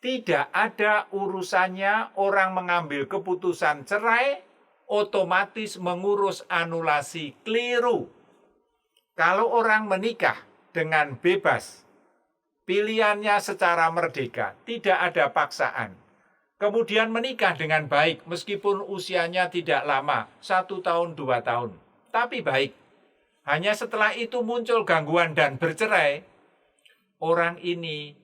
Tidak ada urusannya orang mengambil keputusan cerai, otomatis mengurus anulasi, keliru. Kalau orang menikah dengan bebas, pilihannya secara merdeka, tidak ada paksaan. Kemudian menikah dengan baik, meskipun usianya tidak lama, 1 tahun, 2 tahun. Tapi baik. Hanya setelah itu muncul gangguan dan bercerai, orang ini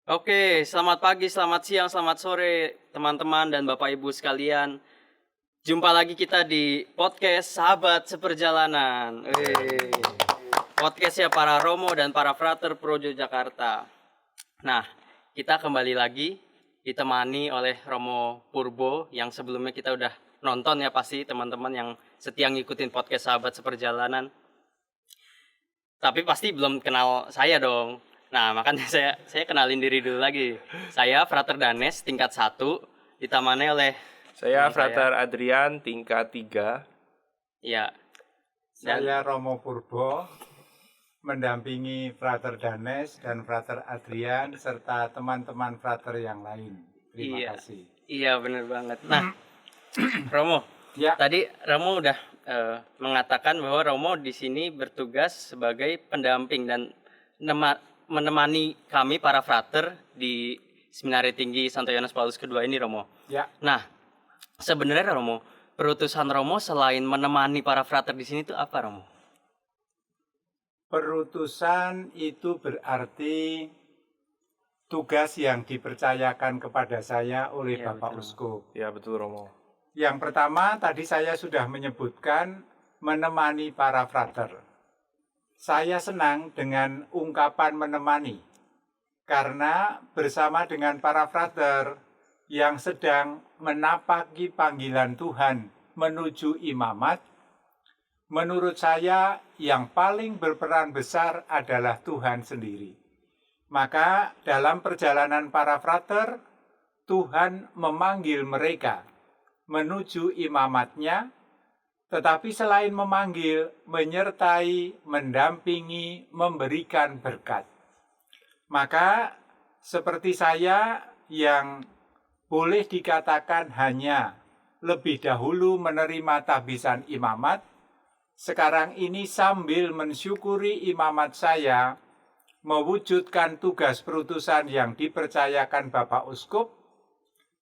Oke, selamat pagi, selamat siang, selamat sore teman-teman dan Bapak Ibu sekalian. Jumpa lagi kita di podcast Sahabat Seperjalanan. Podcastnya para Romo dan para Frater Projo Jakarta. Nah, kita kembali lagi ditemani oleh Romo Purbo yang sebelumnya kita udah nonton ya pasti teman-teman yang setia ngikutin podcast Sahabat Seperjalanan. Tapi pasti belum kenal saya dong. Nah, makanya saya kenalin diri dulu lagi. Saya Frater Danes tingkat 1, ditemani oleh saya Frater Adrian tingkat 3. Iya. Saya Romo Purbo mendampingi Frater Danes dan Frater Adrian serta teman-teman Frater yang lain. Terima kasih. Iya, benar banget. Nah, Romo, tadi Romo udah mengatakan bahwa Romo di sini bertugas sebagai pendamping dan menemani kami para frater di Seminari Tinggi Santo Yohanes Paulus II ini, Romo. Ya. Nah, sebenarnya Romo, perutusan Romo selain menemani para frater di sini itu apa, Romo? Perutusan itu berarti tugas yang dipercayakan kepada saya oleh Bapak Uskup. Ya, betul, Romo. Yang pertama, tadi saya sudah menyebutkan menemani para frater. Saya senang dengan ungkapan menemani, karena bersama dengan para frater yang sedang menapaki panggilan Tuhan menuju imamat, menurut saya yang paling berperan besar adalah Tuhan sendiri. Maka dalam perjalanan para frater, Tuhan memanggil mereka menuju imamatnya, tetapi selain memanggil, menyertai, mendampingi, memberikan berkat. Maka seperti saya yang boleh dikatakan hanya lebih dahulu menerima tahbisan imamat, sekarang ini sambil mensyukuri imamat saya, mewujudkan tugas perutusan yang dipercayakan Bapak Uskup,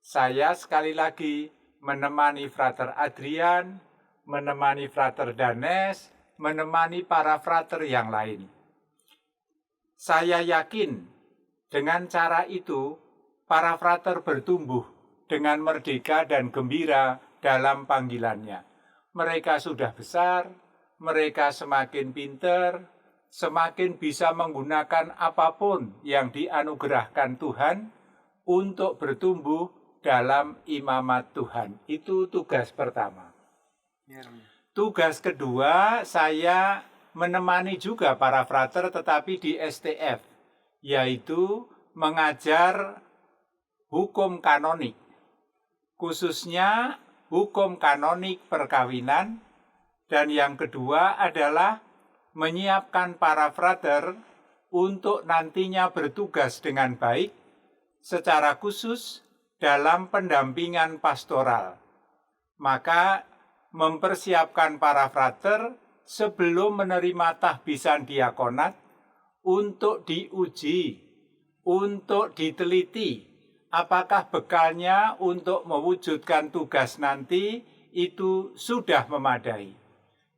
saya sekali lagi menemani Frater Adrian, menemani Frater Danes, menemani para frater yang lain. Saya yakin dengan cara itu para frater bertumbuh dengan merdeka dan gembira dalam panggilannya. Mereka sudah besar, mereka semakin pinter, semakin bisa menggunakan apapun yang dianugerahkan Tuhan untuk bertumbuh dalam imamat Tuhan. Itu tugas pertama. Tugas kedua, saya menemani juga para frater tetapi di STF, yaitu mengajar hukum kanonik, khususnya hukum kanonik perkawinan, dan yang kedua adalah menyiapkan para frater untuk nantinya bertugas dengan baik secara khusus dalam pendampingan pastoral. Maka mempersiapkan para frater sebelum menerima tahbisan diakonat untuk diuji, untuk diteliti apakah bekalnya untuk mewujudkan tugas nanti itu sudah memadai.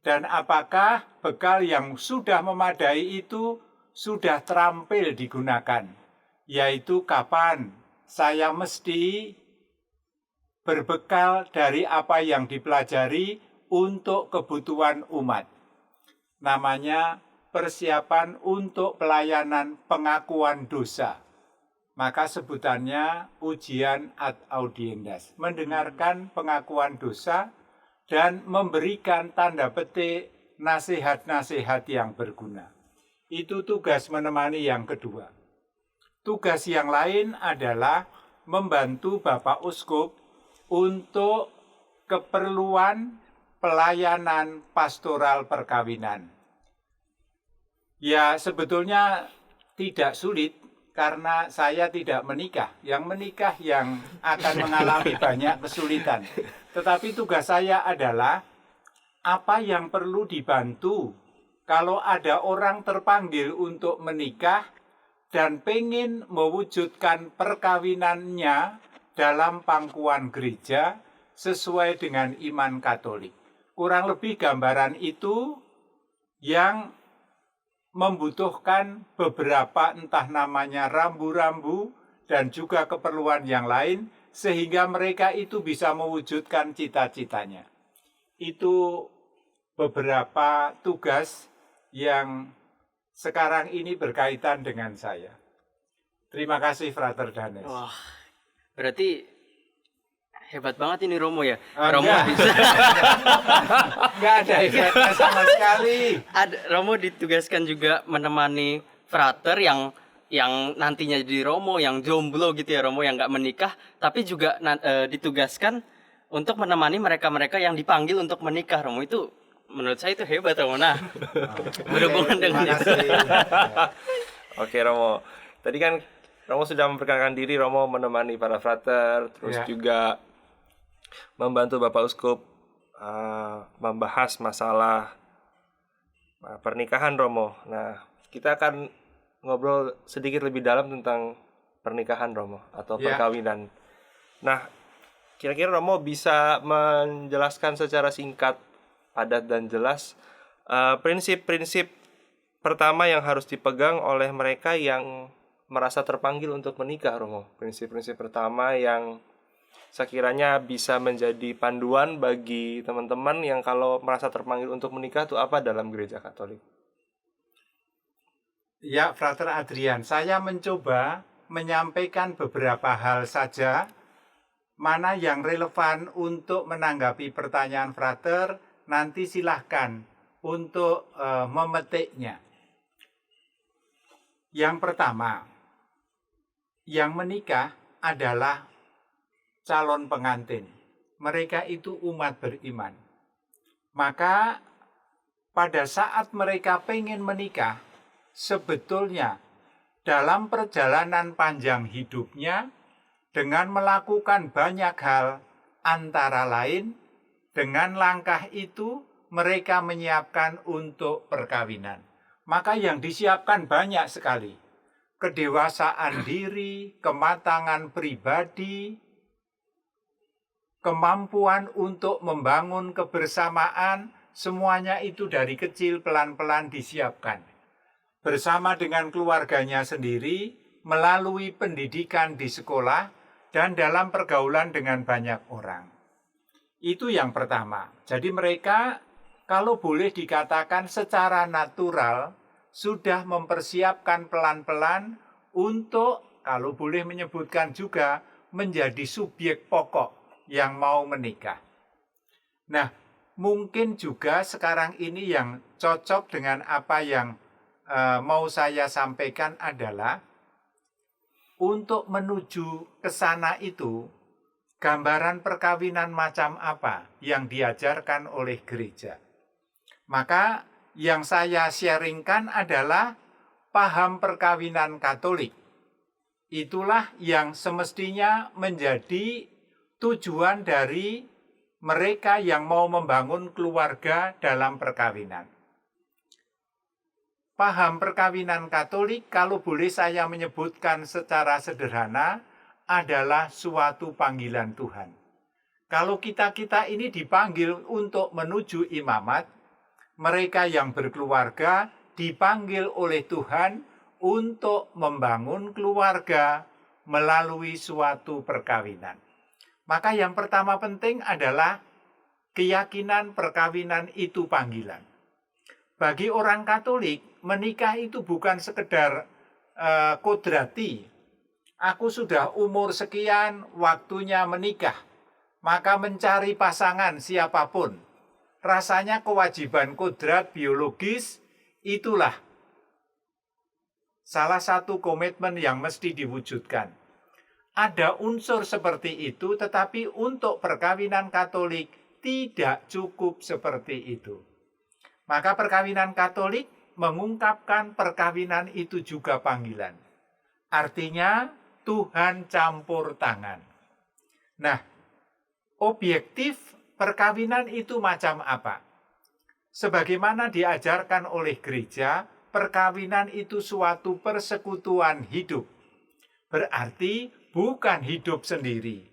Dan apakah bekal yang sudah memadai itu sudah terampil digunakan, yaitu kapan saya mesti berbekal dari apa yang dipelajari untuk kebutuhan umat. Namanya persiapan untuk pelayanan pengakuan dosa. Maka sebutannya ujian ad audiendas. Mendengarkan pengakuan dosa dan memberikan tanda petik nasihat-nasihat yang berguna. Itu tugas menemani yang kedua. Tugas yang lain adalah membantu Bapak Uskup untuk keperluan pelayanan pastoral perkawinan. Ya, sebetulnya tidak sulit karena saya tidak menikah. Yang menikah yang akan mengalami banyak kesulitan. Tetapi tugas saya adalah apa yang perlu dibantu kalau ada orang terpanggil untuk menikah dan pengen mewujudkan perkawinannya dalam pangkuan gereja sesuai dengan iman Katolik. Kurang lebih gambaran itu yang membutuhkan beberapa entah namanya rambu-rambu dan juga keperluan yang lain sehingga mereka itu bisa mewujudkan cita-citanya. Itu beberapa tugas yang sekarang ini berkaitan dengan saya. Terima kasih Frater Danes. Wah, berarti hebat banget ini Romo ya. Ah, Romo enggak. bisa. Nggak ada hebatnya sama sekali. Romo ditugaskan juga menemani frater yang nantinya jadi Romo, yang jomblo gitu ya Romo, yang nggak menikah, tapi juga ditugaskan untuk menemani mereka-mereka yang dipanggil untuk menikah. Romo itu menurut saya itu hebat Romo. Nah, berhubungan dengan Terima itu. kasih. Oke Romo, tadi kan Romo sudah memperkenalkan diri, Romo menemani para frater, terus Ya. juga membantu Bapak Uskup membahas masalah pernikahan Romo. Nah, kita akan ngobrol sedikit lebih dalam tentang pernikahan Romo atau Ya. perkawinan. Nah, kira-kira Romo bisa menjelaskan secara singkat, padat dan jelas prinsip-prinsip pertama yang harus dipegang oleh mereka yang merasa terpanggil untuk menikah, Romo. Prinsip-prinsip pertama yang sekiranya bisa menjadi panduan bagi teman-teman yang kalau merasa terpanggil untuk menikah itu apa dalam gereja Katolik. Ya, Frater Adrian, saya mencoba menyampaikan beberapa hal saja mana yang relevan untuk menanggapi pertanyaan Frater. Nanti silahkan untuk memetiknya. Yang pertama, yang menikah adalah calon pengantin. Mereka itu umat beriman. Maka pada saat mereka pengen menikah, sebetulnya dalam perjalanan panjang hidupnya dengan melakukan banyak hal, antara lain dengan langkah itu mereka menyiapkan untuk perkawinan. Maka yang disiapkan banyak sekali. Kedewasaan diri, kematangan pribadi, kemampuan untuk membangun kebersamaan, semuanya itu dari kecil pelan-pelan disiapkan. Bersama dengan keluarganya sendiri, melalui pendidikan di sekolah, dan dalam pergaulan dengan banyak orang. Itu yang pertama. Jadi mereka, kalau boleh dikatakan secara natural, sudah mempersiapkan pelan-pelan untuk, kalau boleh menyebutkan juga, menjadi subjek pokok yang mau menikah. Nah, mungkin juga sekarang ini yang cocok dengan apa yang mau saya sampaikan adalah untuk menuju ke sana itu, gambaran perkawinan macam apa yang diajarkan oleh gereja. Maka yang saya sharingkan adalah paham perkawinan Katolik. Itulah yang semestinya menjadi tujuan dari mereka yang mau membangun keluarga dalam perkawinan. Paham perkawinan Katolik, kalau boleh saya menyebutkan secara sederhana, adalah suatu panggilan Tuhan. Kalau kita-kita ini dipanggil untuk menuju imamat, mereka yang berkeluarga dipanggil oleh Tuhan untuk membangun keluarga melalui suatu perkawinan. Maka yang pertama penting adalah keyakinan perkawinan itu panggilan. Bagi orang Katolik, menikah itu bukan sekedar kodrati. Aku sudah umur sekian, waktunya menikah. Maka mencari pasangan siapapun. Rasanya kewajiban kodrat biologis, itulah salah satu komitmen yang mesti diwujudkan. ada unsur seperti itu, tetapi untuk perkawinan Katolik tidak cukup seperti itu. Maka perkawinan Katolik mengungkapkan perkawinan itu juga panggilan. Artinya Tuhan campur tangan. Nah, objektif perkawinan itu macam apa? Sebagaimana diajarkan oleh gereja, perkawinan itu suatu persekutuan hidup. Berarti bukan hidup sendiri,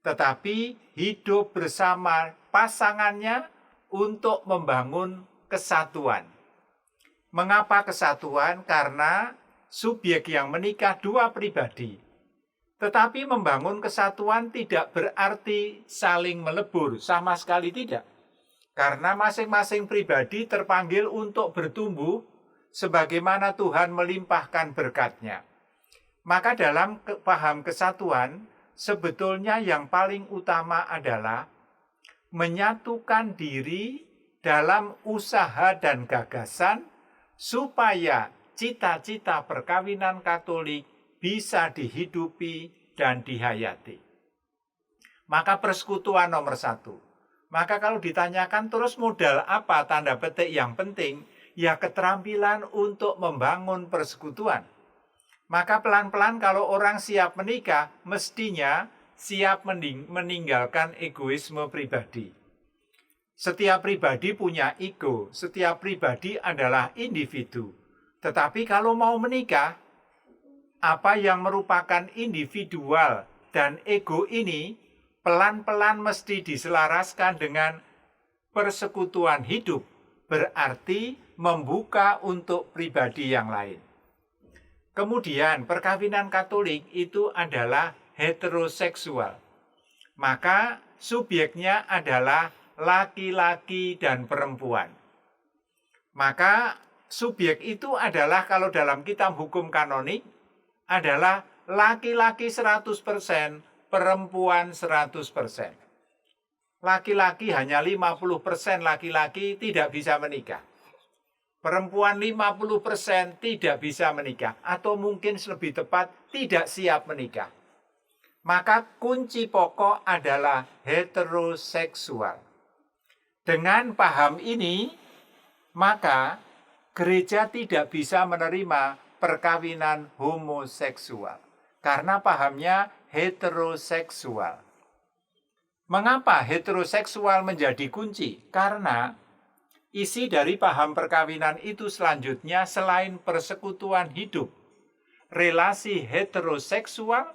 tetapi hidup bersama pasangannya untuk membangun kesatuan. Mengapa kesatuan? Karena subjek yang menikah dua pribadi. Tetapi membangun kesatuan tidak berarti saling melebur, sama sekali tidak. Karena masing-masing pribadi terpanggil untuk bertumbuh sebagaimana Tuhan melimpahkan berkat-Nya. Maka dalam paham kesatuan, sebetulnya yang paling utama adalah menyatukan diri dalam usaha dan gagasan supaya cita-cita perkawinan Katolik bisa dihidupi dan dihayati. Maka persekutuan nomor 1. Maka kalau ditanyakan terus modal apa tanda petik yang penting, ya keterampilan untuk membangun persekutuan. Maka pelan-pelan kalau orang siap menikah, mestinya siap meninggalkan egoisme pribadi. Setiap pribadi punya ego, setiap pribadi adalah individu. Tetapi kalau mau menikah, apa yang merupakan individual dan ego ini pelan-pelan mesti diselaraskan dengan persekutuan hidup, berarti membuka untuk pribadi yang lain. Kemudian perkawinan Katolik itu adalah heteroseksual. Maka subjeknya adalah laki-laki dan perempuan. Maka subjek itu adalah kalau dalam kitab hukum kanonik adalah laki-laki 100%, perempuan 100%. Laki-laki hanya 50% laki-laki tidak bisa menikah. Perempuan 50% tidak bisa menikah, atau mungkin lebih tepat tidak siap menikah. Maka kunci pokok adalah heteroseksual. Dengan paham ini, maka gereja tidak bisa menerima perkawinan homoseksual. Karena pahamnya heteroseksual. Mengapa heteroseksual menjadi kunci? Karena isi dari paham perkawinan itu selanjutnya selain persekutuan hidup, relasi heteroseksual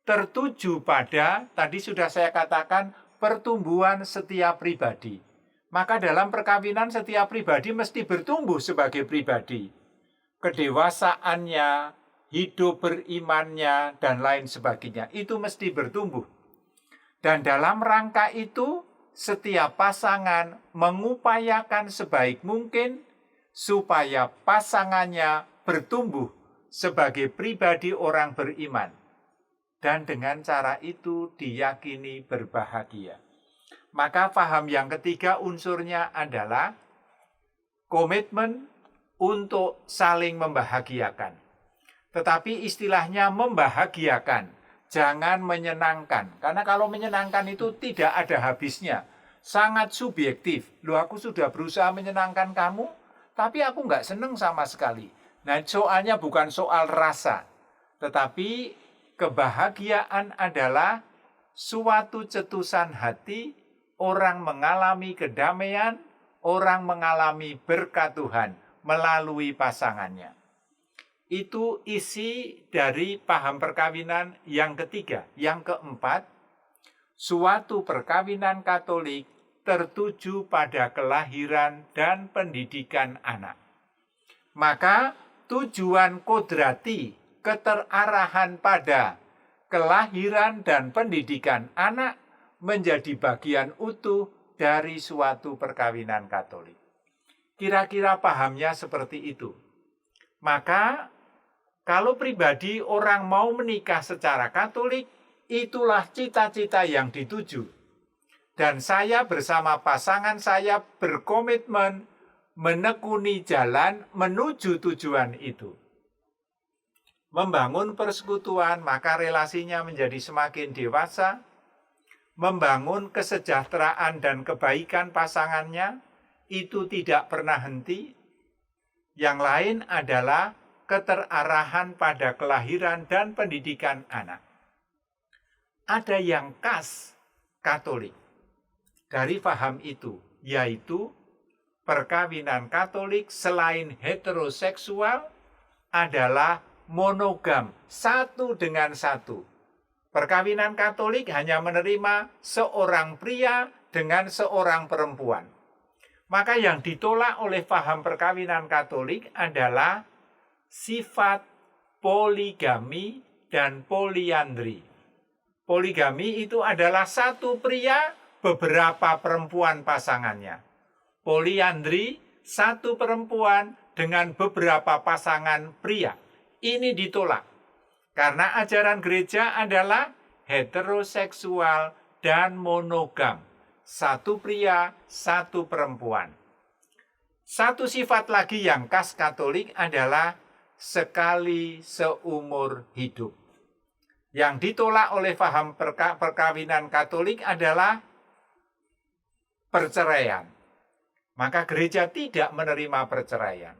tertuju pada, tadi sudah saya katakan, pertumbuhan setiap pribadi. Maka dalam perkawinan setiap pribadi mesti bertumbuh sebagai pribadi. Kedewasaannya, hidup berimannya, dan lain sebagainya. Itu mesti bertumbuh. Dan dalam rangka itu, setiap pasangan mengupayakan sebaik mungkin supaya pasangannya bertumbuh sebagai pribadi orang beriman. Dan dengan cara itu diyakini berbahagia. Maka paham yang ketiga unsurnya adalah komitmen untuk saling membahagiakan. Tetapi istilahnya membahagiakan, jangan menyenangkan. Karena kalau menyenangkan itu tidak ada habisnya. Sangat subjektif. Loh, aku sudah berusaha menyenangkan kamu, tapi aku nggak seneng sama sekali. Nah, soalnya bukan soal rasa. Tetapi kebahagiaan adalah suatu cetusan hati, orang mengalami kedamaian, orang mengalami berkat Tuhan melalui pasangannya. Itu isi dari paham perkawinan yang ketiga. Yang keempat, suatu perkawinan Katolik tertuju pada kelahiran dan pendidikan anak. Maka tujuan kodrati, keterarahan pada kelahiran dan pendidikan anak menjadi bagian utuh dari suatu perkawinan Katolik. Kira-kira pahamnya seperti itu. Maka kalau pribadi orang mau menikah secara Katolik, itulah cita-cita yang dituju. Dan saya bersama pasangan saya berkomitmen menekuni jalan menuju tujuan itu. membangun persekutuan, maka relasinya menjadi semakin dewasa, membangun kesejahteraan dan kebaikan pasangannya, itu tidak pernah henti. Yang lain adalah keterarahan pada kelahiran dan pendidikan anak. Ada yang khas Katolik dari paham itu, yaitu perkawinan Katolik selain heteroseksual adalah monogam, satu dengan satu. Perkawinan Katolik hanya menerima seorang pria dengan seorang perempuan. Maka yang ditolak oleh paham perkawinan Katolik adalah sifat poligami dan poliandri. Poligami itu adalah satu pria, beberapa perempuan pasangannya. Poliandri, satu perempuan dengan beberapa pasangan pria. Ini ditolak. Karena ajaran gereja adalah heteroseksual dan monogam. Satu pria, satu perempuan. Satu sifat lagi yang khas Katolik adalah sekali seumur hidup. Yang ditolak oleh paham perkawinan Katolik adalah perceraian. Maka gereja tidak menerima perceraian.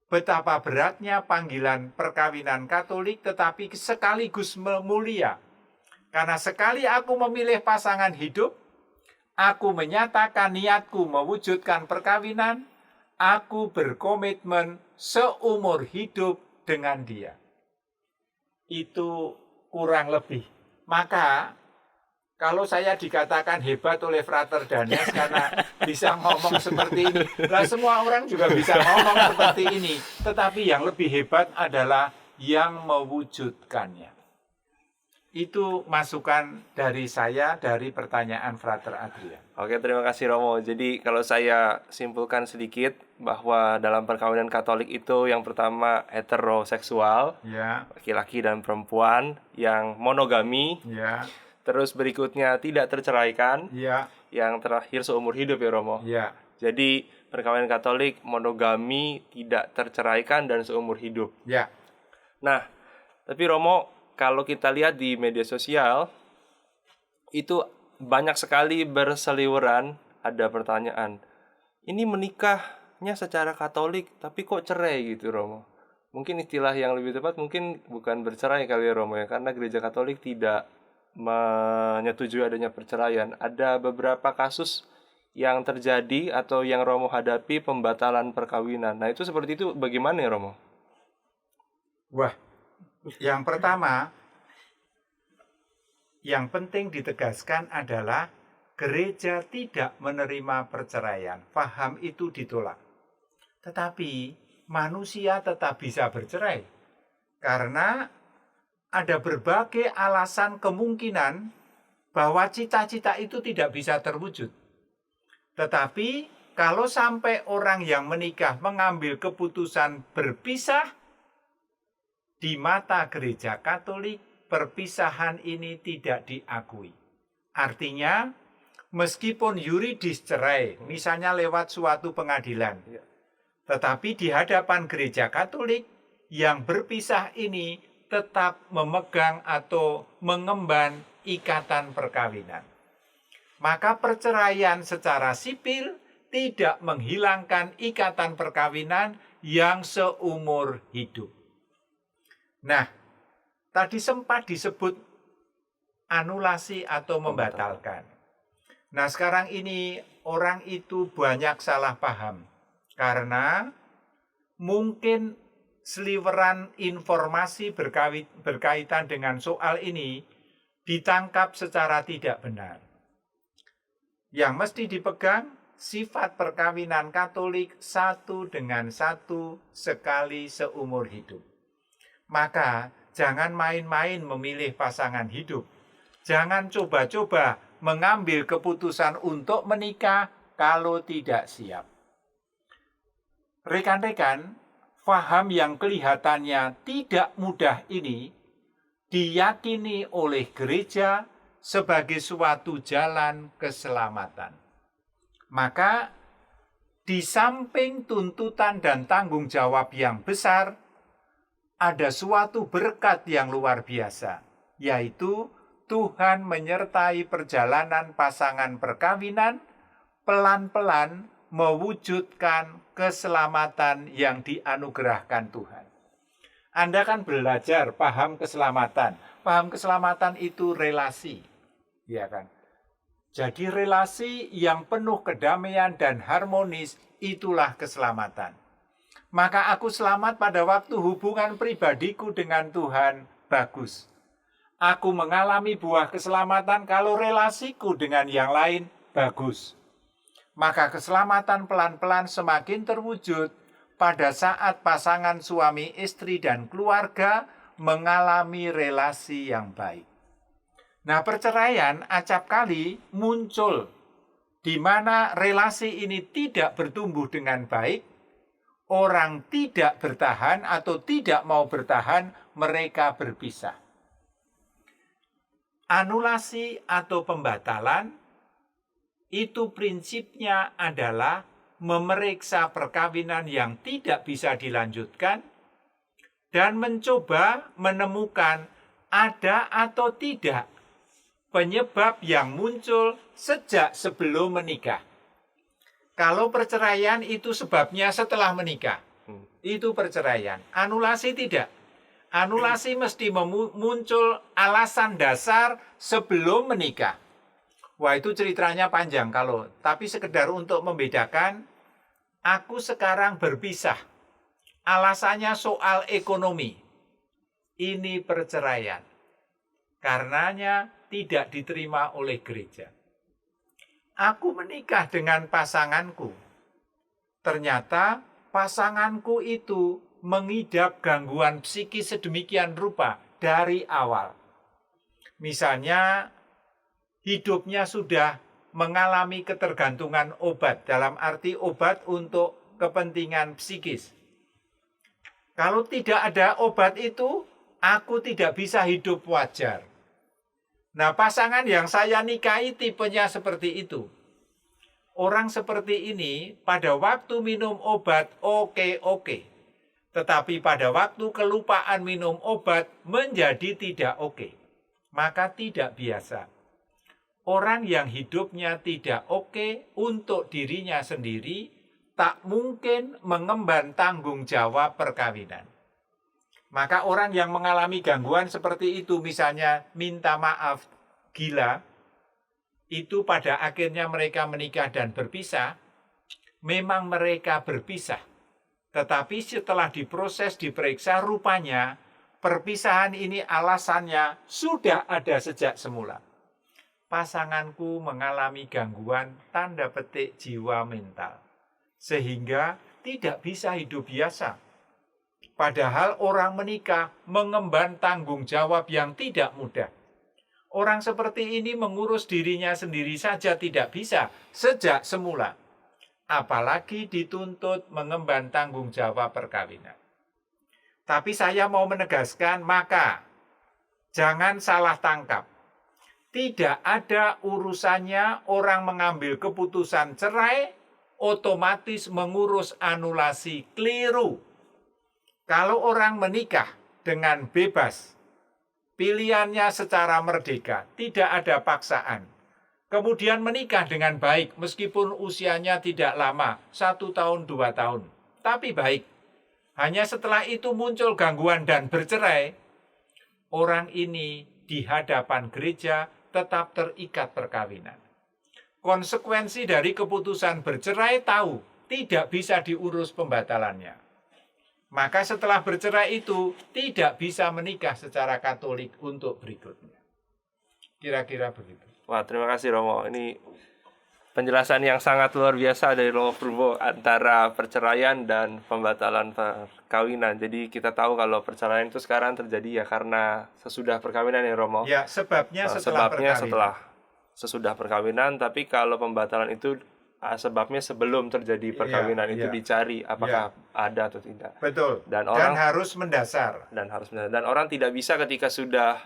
Betapa beratnya panggilan perkawinan Katolik, tetapi sekaligus mulia. Karena sekali aku memilih pasangan hidup, aku menyatakan niatku mewujudkan perkawinan, aku berkomitmen seumur hidup dengan dia. Itu kurang lebih. Maka kalau saya dikatakan hebat oleh Frater Danes karena bisa ngomong seperti ini, lah semua orang juga bisa ngomong seperti ini. Tetapi yang lebih hebat adalah yang mewujudkannya. Itu masukan dari saya dari pertanyaan Frater Adrian. Oke, terima kasih Romo. Jadi kalau saya simpulkan sedikit bahwa dalam perkawinan Katolik itu yang pertama heteroseksual, Ya, laki-laki dan perempuan, yang monogami, ya, terus berikutnya tidak terceraikan, ya, yang terakhir seumur hidup ya Romo. ya, Jadi perkawinan Katolik monogami, tidak terceraikan dan seumur hidup. ya. Nah, tapi Romo, kalau kita lihat di media sosial itu banyak sekali berseliweran ada pertanyaan, ini menikahnya secara Katolik tapi kok cerai gitu Romo. Mungkin istilah yang lebih tepat mungkin bukan bercerai kali ya Romo ya, karena gereja Katolik tidak menyetujui adanya perceraian. Ada beberapa kasus yang terjadi atau yang Romo hadapi pembatalan perkawinan. Nah itu seperti itu bagaimana ya Romo? Wah, yang pertama, yang penting ditegaskan adalah gereja tidak menerima perceraian. Paham itu ditolak. Tetapi manusia tetap bisa bercerai. Karena ada berbagai alasan kemungkinan bahwa cita-cita itu tidak bisa terwujud. Tetapi kalau sampai orang yang menikah mengambil keputusan berpisah, di mata gereja Katolik, perpisahan ini tidak diakui. Artinya, meskipun yuridis cerai, misalnya lewat suatu pengadilan, tetapi di hadapan gereja Katolik, yang berpisah ini tetap memegang atau mengemban ikatan perkawinan. Maka perceraian secara sipil tidak menghilangkan ikatan perkawinan yang seumur hidup. Nah, tadi sempat disebut anulasi atau membatalkan. Nah, sekarang ini orang itu banyak salah paham. Karena mungkin seliweran informasi berkaitan dengan soal ini ditangkap secara tidak benar. Yang mesti dipegang sifat perkawinan Katolik satu dengan satu sekali seumur hidup. Maka jangan main-main memilih pasangan hidup. Jangan coba-coba mengambil keputusan untuk menikah kalau tidak siap. Rekan-rekan, faham yang kelihatannya tidak mudah ini diyakini oleh gereja sebagai suatu jalan keselamatan. Maka di samping tuntutan dan tanggung jawab yang besar, ada suatu berkat yang luar biasa, yaitu Tuhan menyertai perjalanan pasangan perkawinan pelan-pelan mewujudkan keselamatan yang dianugerahkan Tuhan. Anda kan belajar paham keselamatan. Paham keselamatan itu relasi, ya kan? Jadi relasi yang penuh kedamaian dan harmonis itulah keselamatan. Maka aku selamat pada waktu hubungan pribadiku dengan Tuhan bagus. Aku mengalami buah keselamatan kalau relasiku dengan yang lain bagus. Maka keselamatan pelan-pelan semakin terwujud pada saat pasangan suami istri dan keluarga mengalami relasi yang baik. Nah, perceraian acap kali muncul di mana relasi ini tidak bertumbuh dengan baik. Orang tidak bertahan atau tidak mau bertahan, mereka berpisah. Anulasi atau pembatalan itu prinsipnya adalah memeriksa perkawinan yang tidak bisa dilanjutkan dan mencoba menemukan ada atau tidak penyebab yang muncul sejak sebelum menikah. Kalau perceraian itu sebabnya setelah menikah, itu perceraian. Anulasi tidak. Anulasi mesti muncul alasan dasar sebelum menikah. Wah, itu ceritanya panjang tapi sekedar untuk membedakan, aku sekarang berpisah. Alasannya soal ekonomi. Ini perceraian. Karenanya tidak diterima oleh gereja. Aku menikah dengan pasanganku. Ternyata pasanganku itu mengidap gangguan psikis sedemikian rupa dari awal. Misalnya, hidupnya sudah mengalami ketergantungan obat, dalam arti obat untuk kepentingan psikis. Kalau tidak ada obat itu, aku tidak bisa hidup wajar. Nah, pasangan yang saya nikahi tipenya seperti itu. Orang seperti ini pada waktu minum obat oke. Tetapi pada waktu kelupaan minum obat menjadi tidak oke. Maka tidak biasa. Orang yang hidupnya tidak oke untuk dirinya sendiri tak mungkin mengemban tanggung jawab perkawinan. Maka orang yang mengalami gangguan seperti itu, misalnya minta maaf, gila, itu pada akhirnya mereka menikah dan berpisah, memang mereka berpisah. Tetapi setelah diproses, diperiksa, rupanya perpisahan ini alasannya sudah ada sejak semula. Pasanganku mengalami gangguan tanda petik jiwa mental, sehingga tidak bisa hidup biasa. Padahal orang menikah mengemban tanggung jawab yang tidak mudah. Orang seperti ini mengurus dirinya sendiri saja tidak bisa sejak semula. Apalagi dituntut mengemban tanggung jawab perkawinan. Tapi saya mau menegaskan, maka jangan salah tangkap. Tidak ada urusannya orang mengambil keputusan cerai, otomatis mengurus anulasi, keliru. Kalau orang menikah dengan bebas, pilihannya secara merdeka, tidak ada paksaan. Kemudian menikah dengan baik, meskipun usianya tidak lama, 1 tahun, 2 tahun. Tapi baik. Hanya setelah itu muncul gangguan dan bercerai, orang ini di hadapan gereja tetap terikat perkawinan. Konsekuensi dari keputusan bercerai tahu, tidak bisa diurus pembatalannya. Maka setelah bercerai itu tidak bisa menikah secara Katolik untuk berikutnya. Kira-kira begitu. Wah, terima kasih Romo. Ini penjelasan yang sangat luar biasa dari Romo Purbo antara perceraian dan pembatalan perkawinan. Jadi kita tahu kalau perceraian itu sekarang terjadi ya karena sesudah perkawinan ya Romo. Ya, sebabnya sesudah perkawinan. Tapi kalau pembatalan itu sebabnya sebelum terjadi perkawinan itu dicari apakah ada atau tidak. Betul. Dan harus mendasar. Dan orang tidak bisa ketika sudah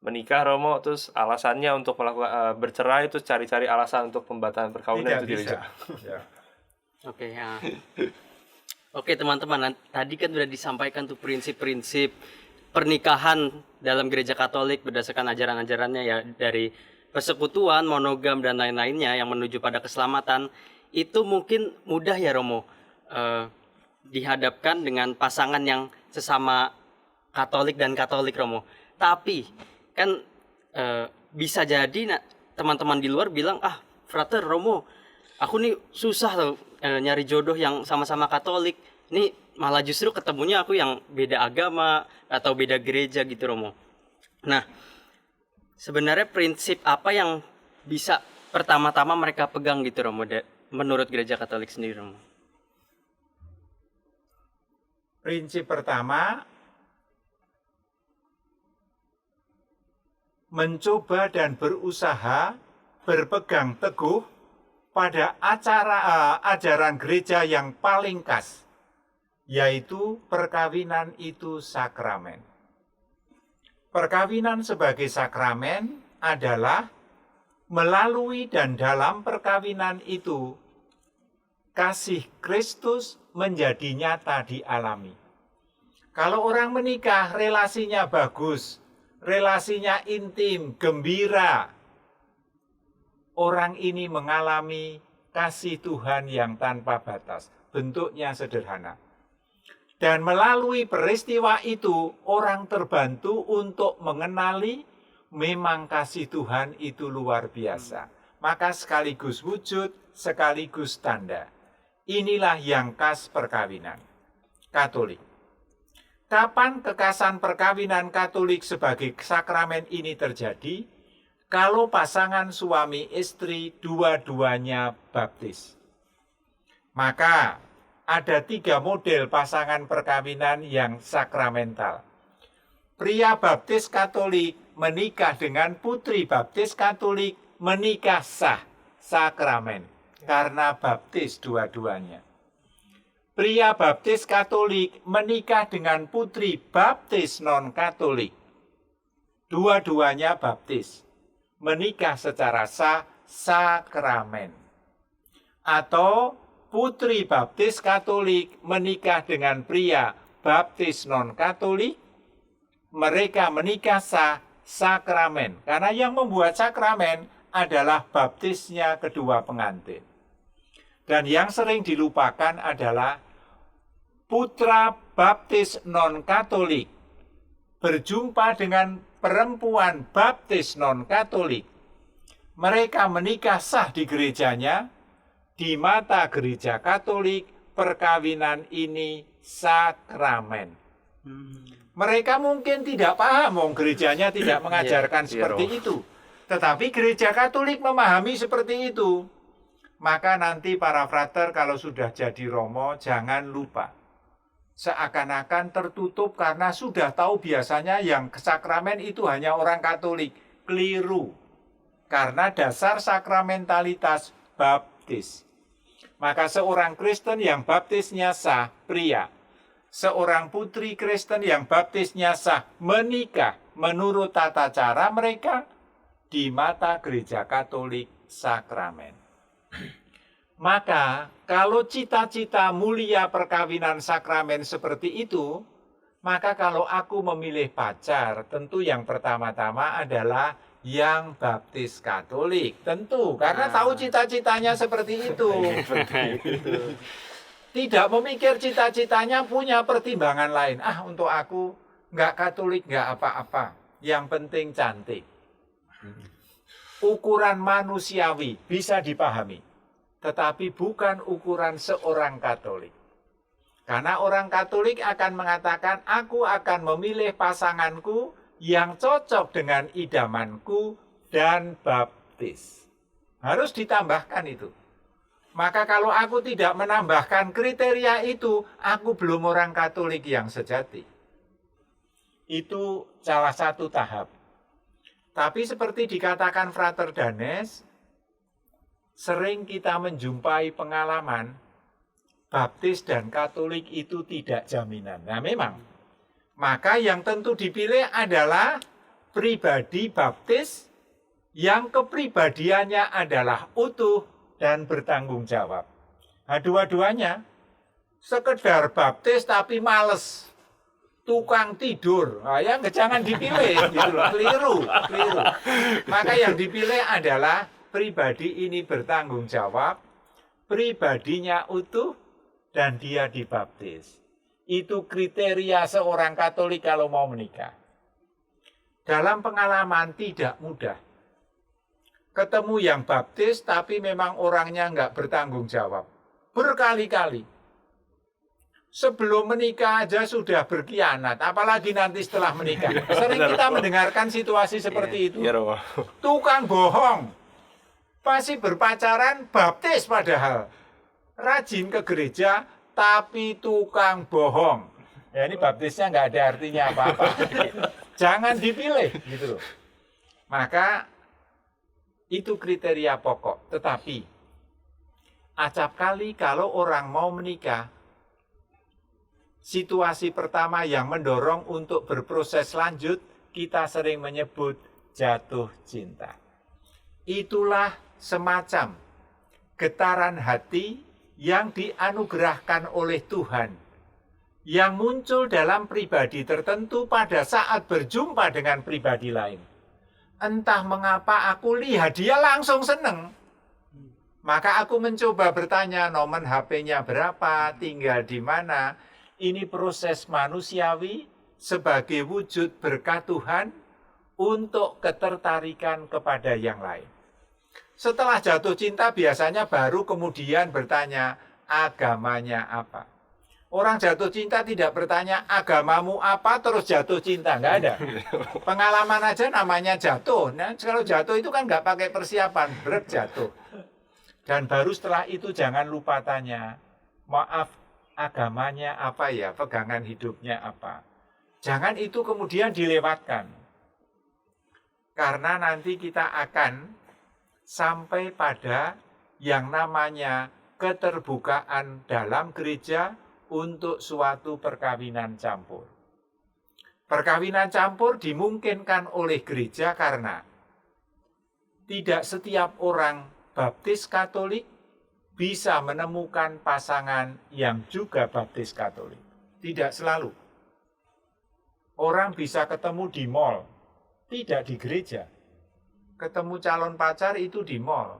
menikah Romo terus alasannya untuk melakukan bercerai itu cari-cari alasan untuk pembatalan perkawinan, itu tidak bisa. Oke, ya. Oke teman-teman, tadi kan sudah disampaikan tuh prinsip-prinsip pernikahan dalam gereja Katolik berdasarkan ajaran-ajarannya ya, dari persekutuan, monogam dan lain-lainnya yang menuju pada keselamatan. Itu mungkin mudah ya Romo dihadapkan dengan pasangan yang sesama Katolik dan Katolik Romo. Tapi kan bisa jadi teman-teman di luar bilang, Frater Romo, aku nih susah loh nyari jodoh yang sama-sama Katolik. Ini malah justru ketemunya aku yang beda agama atau beda gereja gitu Romo. Nah, sebenarnya prinsip apa yang bisa pertama-tama mereka pegang gitu Romo, menurut gereja Katolik sendiri Romo? Prinsip pertama, mencoba dan berusaha berpegang teguh pada ajaran gereja yang paling khas, yaitu perkawinan itu sakramen. Perkawinan sebagai sakramen adalah melalui dan dalam perkawinan itu kasih Kristus menjadi nyata dialami. Kalau orang menikah, relasinya bagus, relasinya intim, gembira. Orang ini mengalami kasih Tuhan yang tanpa batas. Bentuknya sederhana. Dan melalui peristiwa itu, orang terbantu untuk mengenali memang kasih Tuhan itu luar biasa. Maka sekaligus wujud, sekaligus tanda. Inilah yang khas perkawinan Katolik. Kapan kekhasan perkawinan Katolik sebagai sakramen ini terjadi? Kalau pasangan suami istri dua-duanya baptis. Maka ada 3 model pasangan perkawinan yang sakramental. Pria baptis Katolik menikah dengan putri baptis Katolik, menikah sah, sakramen, karena baptis dua-duanya. Pria baptis Katolik menikah dengan putri baptis non-Katolik, dua-duanya baptis, menikah secara sah, sakramen. Atau putri baptis Katolik menikah dengan pria baptis non-Katolik, mereka menikah sah, sakramen. Karena yang membuat sakramen adalah baptisnya kedua pengantin. Dan yang sering dilupakan adalah putra baptis non-Katolik berjumpa dengan perempuan baptis non-Katolik. Mereka menikah sah di gerejanya. Di mata gereja Katolik, perkawinan ini sakramen. Mereka mungkin tidak paham, gerejanya tidak mengajarkan seperti itu. Tetapi gereja Katolik memahami seperti itu. Maka nanti para frater kalau sudah jadi romo, jangan lupa. Seakan-akan tertutup karena sudah tahu biasanya yang sakramen itu hanya orang Katolik. Keliru. Karena dasar sakramentalitas baptis. Maka seorang Kristen yang baptisnya sah, pria. Seorang putri Kristen yang baptisnya sah, menikah menurut tata cara mereka di mata gereja Katolik sakramen. Maka kalau cita-cita mulia perkawinan sakramen seperti itu, maka kalau aku memilih pacar, tentu yang pertama-tama adalah yang baptis Katolik. Tentu, karena tahu cita-citanya seperti itu. Tidak memikir cita-citanya, punya pertimbangan lain. Untuk aku nggak Katolik, nggak apa-apa. Yang penting cantik. Ukuran manusiawi bisa dipahami. Tetapi bukan ukuran seorang Katolik. Karena orang Katolik akan mengatakan, aku akan memilih pasanganku yang cocok dengan idamanku dan baptis. Harus ditambahkan itu. Maka kalau aku tidak menambahkan kriteria itu, aku belum orang Katolik yang sejati. Itu salah satu tahap. Tapi seperti dikatakan Frater Danes, sering kita menjumpai pengalaman baptis dan Katolik itu tidak jaminan. Nah memang, maka yang tentu dipilih adalah pribadi baptis yang kepribadiannya adalah utuh dan bertanggung jawab. Nah, dua-duanya sekedar baptis tapi males, tukang tidur, nah, ya jangan dipilih, gitu loh. Keliru. Maka yang dipilih adalah pribadi ini bertanggung jawab, pribadinya utuh, dan dia dibaptis. Itu kriteria seorang Katolik kalau mau menikah. Dalam pengalaman tidak mudah. Ketemu yang baptis tapi memang orangnya nggak bertanggung jawab. Berkali-kali. Sebelum menikah aja sudah berkhianat, apalagi nanti setelah menikah. Sering kita mendengarkan situasi seperti itu. Tukang bohong, masih berpacaran, baptis padahal. Rajin ke gereja, tapi tukang bohong. Ya ini baptisnya nggak ada artinya apa-apa. Jangan dipilih, gitu loh. Maka itu kriteria pokok. Tetapi acap kali kalau orang mau menikah, situasi pertama yang mendorong untuk berproses lanjut, kita sering menyebut jatuh cinta. Itulah semacam getaran hati yang dianugerahkan oleh Tuhan, yang muncul dalam pribadi tertentu pada saat berjumpa dengan pribadi lain. Entah mengapa aku lihat dia langsung seneng. Maka aku mencoba bertanya, nomor HP-nya berapa, tinggal di mana. Ini proses manusiawi sebagai wujud berkat Tuhan untuk ketertarikan kepada yang lain. Setelah jatuh cinta biasanya baru kemudian bertanya agamanya apa. Orang jatuh cinta tidak bertanya agamamu apa terus jatuh cinta, nggak ada. Pengalaman aja namanya jatuh. Nah, kalau jatuh itu kan nggak pakai persiapan, berat jatuh. Dan baru setelah itu jangan lupa tanya, maaf, agamanya apa ya, pegangan hidupnya apa. Jangan itu kemudian dilewatkan. Karena nanti kita akan sampai pada yang namanya keterbukaan dalam gereja untuk suatu perkawinan campur. Perkawinan campur dimungkinkan oleh gereja karena tidak setiap orang baptis Katolik bisa menemukan pasangan yang juga baptis Katolik. Tidak selalu. Orang bisa ketemu di mall, tidak di gereja. Ketemu calon pacar itu di mall.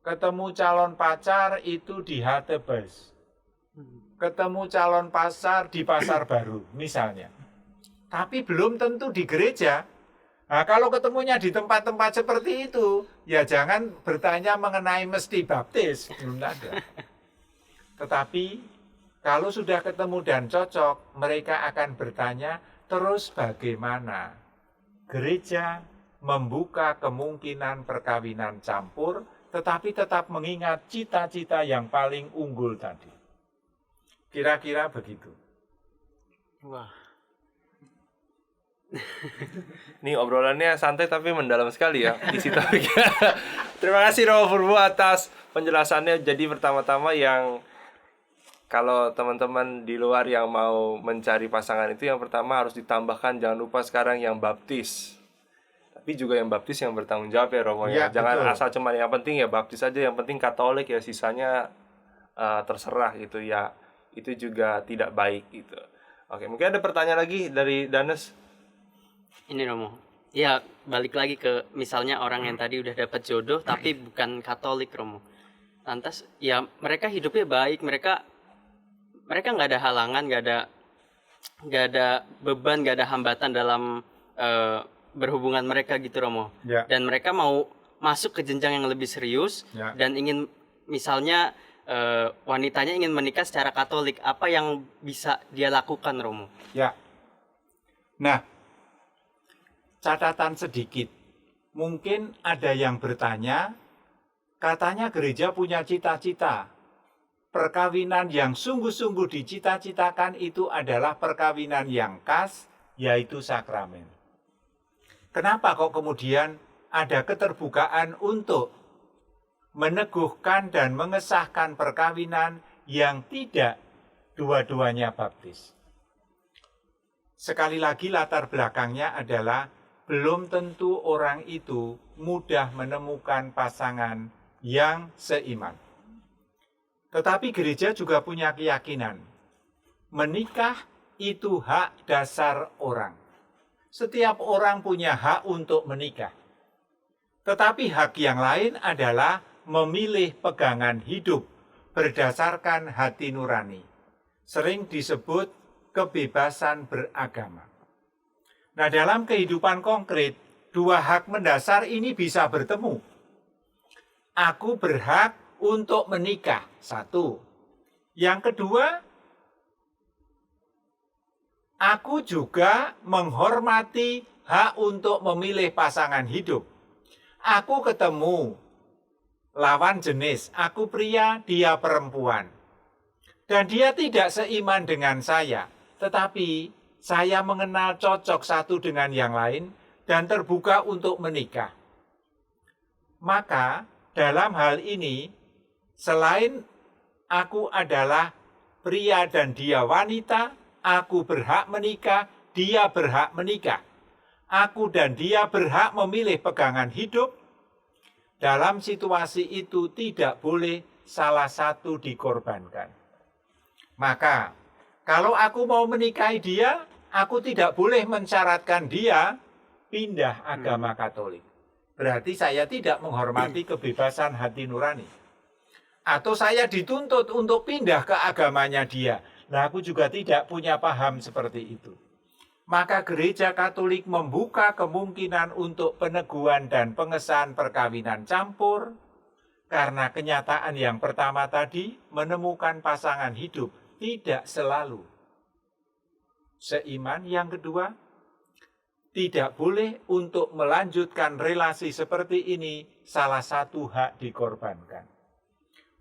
Ketemu calon pacar itu di halte bus. Ketemu calon pasar di pasar baru, misalnya. Tapi belum tentu di gereja. Nah, kalau ketemunya di tempat-tempat seperti itu, ya jangan bertanya mengenai mesti baptis, belum ada. Tetapi kalau sudah ketemu dan cocok, mereka akan bertanya, terus bagaimana gereja membuka kemungkinan perkawinan campur, tetapi tetap mengingat cita-cita yang paling unggul tadi. Kira-kira begitu. Wah. Ini obrolannya santai tapi mendalam sekali ya isi topiknya. Terima kasih Romo Purbo atas penjelasannya. Jadi pertama-tama yang kalau teman-teman di luar yang mau mencari pasangan itu, yang pertama harus ditambahkan jangan lupa sekarang yang baptis. Tapi juga yang baptis yang bertanggung jawab ya Romo ya. Jangan betul. Asal cuman yang penting ya baptis aja, yang penting Katolik ya sisanya terserah gitu ya. Itu juga tidak baik gitu. Oke, mungkin ada pertanyaan lagi dari Danes. Ini Romo, ya balik lagi ke misalnya orang yang tadi udah dapat jodoh tapi bukan Katolik Romo. Lantas ya mereka hidupnya baik, mereka nggak ada halangan, nggak ada beban, nggak ada hambatan dalam berhubungan mereka gitu Romo. Ya. Dan mereka mau masuk ke jenjang yang lebih serius ya. Dan ingin misalnya wanitanya ingin menikah secara Katolik, apa yang bisa dia lakukan Romo? Ya. Nah, catatan sedikit. Mungkin ada yang bertanya, katanya gereja punya cita-cita. Perkawinan yang sungguh-sungguh dicita-citakan itu adalah perkawinan yang khas, yaitu sakramen. Kenapa kok kemudian ada keterbukaan untuk meneguhkan dan mengesahkan perkawinan yang tidak dua-duanya baptis? Sekali lagi latar belakangnya adalah belum tentu orang itu mudah menemukan pasangan yang seiman. Tetapi gereja juga punya keyakinan, menikah itu hak dasar orang. Setiap orang punya hak untuk menikah. Tetapi hak yang lain adalah memilih pegangan hidup berdasarkan hati nurani. Sering disebut kebebasan beragama. Nah, dalam kehidupan konkret, dua hak mendasar ini bisa bertemu. Aku berhak untuk menikah, satu. Yang kedua, aku juga menghormati hak untuk memilih pasangan hidup. Aku ketemu lawan jenis, aku pria, dia perempuan. Dan dia tidak seiman dengan saya, tetapi saya mengenal cocok satu dengan yang lain dan terbuka untuk menikah. Maka dalam hal ini, selain aku adalah pria dan dia wanita, aku berhak menikah, dia berhak menikah. Aku dan dia berhak memilih pegangan hidup. Dalam situasi itu tidak boleh salah satu dikorbankan. Maka, kalau aku mau menikahi dia, aku tidak boleh mensyaratkan dia pindah agama Katolik. Berarti saya tidak menghormati kebebasan hati nurani. Atau saya dituntut untuk pindah ke agamanya dia. Nah, aku juga tidak punya paham seperti itu. Maka gereja Katolik membuka kemungkinan untuk peneguhan dan pengesahan perkawinan campur, karena kenyataan yang pertama tadi, menemukan pasangan hidup tidak selalu seiman. Yang kedua, tidak boleh untuk melanjutkan relasi seperti ini salah satu hak dikorbankan.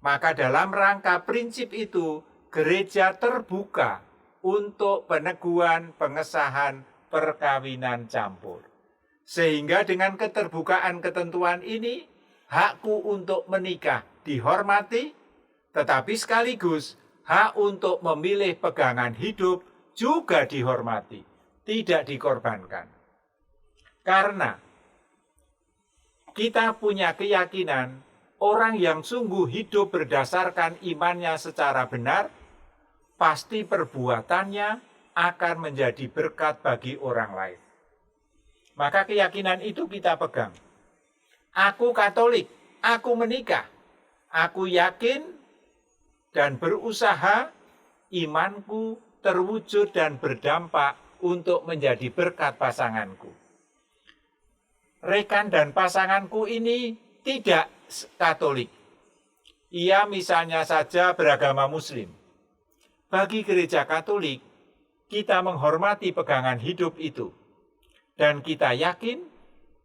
Maka dalam rangka prinsip itu, gereja terbuka untuk peneguhan pengesahan perkawinan campur. Sehingga dengan keterbukaan ketentuan ini, hakku untuk menikah dihormati, tetapi sekaligus hak untuk memilih pegangan hidup juga dihormati, tidak dikorbankan. Karena kita punya keyakinan orang yang sungguh hidup berdasarkan imannya secara benar, pasti perbuatannya akan menjadi berkat bagi orang lain. Maka keyakinan itu kita pegang. Aku Katolik, aku menikah. Aku yakin dan berusaha imanku terwujud dan berdampak untuk menjadi berkat pasanganku. Rekan dan pasanganku ini tidak Katolik. Ia misalnya saja beragama Muslim. Bagi gereja Katolik, kita menghormati pegangan hidup itu. Dan kita yakin